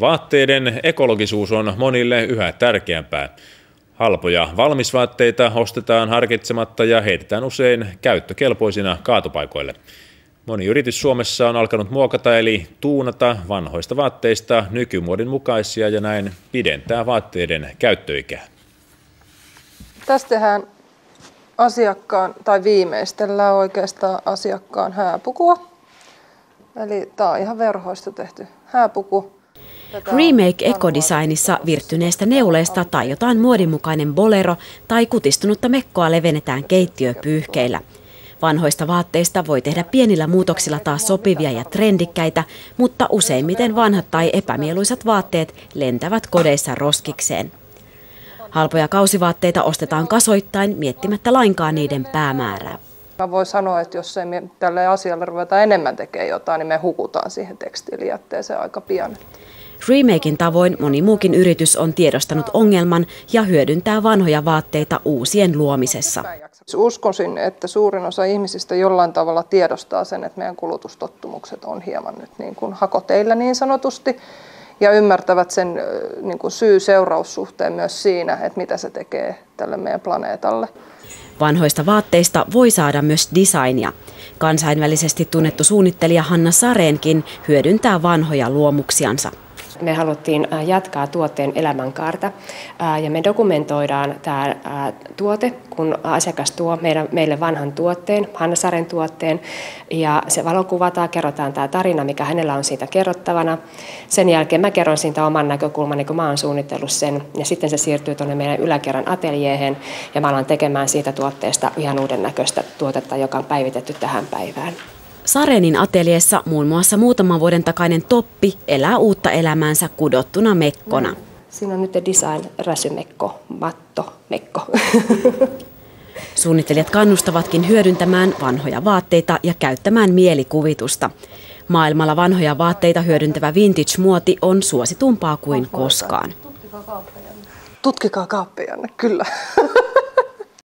Vaatteiden ekologisuus on monille yhä tärkeämpää. Halpoja valmisvaatteita ostetaan harkitsematta ja heitetään usein käyttökelpoisina kaatopaikoille. Moni yritys Suomessa on alkanut muokata eli tuunata vanhoista vaatteista nykymuodin mukaisia ja näin pidentää vaatteiden käyttöikää. Tässä tehdään viimeistellään oikeastaan asiakkaan hääpukua. Eli tämä on ihan verhoista tehty hääpuku. Remake Ecodesignissa virttyneestä neuleesta tai jotain muodinmukainen bolero tai kutistunutta mekkoa levennetään keittiöpyyhkeillä. Vanhoista vaatteista voi tehdä pienillä muutoksilla taas sopivia ja trendikkäitä, mutta useimmiten vanhat tai epämieluisat vaatteet lentävät kodeissa roskikseen. Halpoja kausivaatteita ostetaan kasoittain miettimättä lainkaan niiden päämäärää. Mä voin sanoa, että jos ei me tälle asialle ruveta enemmän tekemään jotain, niin me hukutaan siihen tekstiilijätteeseen aika pian. Remaken tavoin moni muukin yritys on tiedostanut ongelman ja hyödyntää vanhoja vaatteita uusien luomisessa. Uskoisin, että suurin osa ihmisistä jollain tavalla tiedostaa sen, että meidän kulutustottumukset on hieman nyt niin kuin hakoteillä niin sanotusti. Ja ymmärtävät sen niin kuin syy-seuraussuhteen myös siinä, että mitä se tekee tälle meidän planeetalle. Vanhoista vaatteista voi saada myös designia. Kansainvälisesti tunnettu suunnittelija Hanna Sarenkin hyödyntää vanhoja luomuksiansa. Me haluttiin jatkaa tuotteen elämänkaarta ja me dokumentoidaan tämä tuote, kun asiakas tuo meille vanhan tuotteen, Hanna Saren tuotteen, ja se valokuvataan, kerrotaan tämä tarina, mikä hänellä on siitä kerrottavana. Sen jälkeen mä kerron siitä oman näkökulmani, kun mä oon suunnitellut sen, ja sitten se siirtyy tuonne meidän yläkerran ateljeehen, ja mä alan tekemään siitä tuotteesta ihan uuden näköistä tuotetta, joka on päivitetty tähän päivään. Sarenin ateliessa muun muassa muutaman vuoden takainen toppi elää uutta elämäänsä kudottuna mekkona. Siinä on nyt design räsymekko, mattomekko. Suunnittelijat kannustavatkin hyödyntämään vanhoja vaatteita ja käyttämään mielikuvitusta. Maailmalla vanhoja vaatteita hyödyntävä vintage-muoti on suositumpaa kuin koskaan. Tutkikaa kaappejanne, kyllä.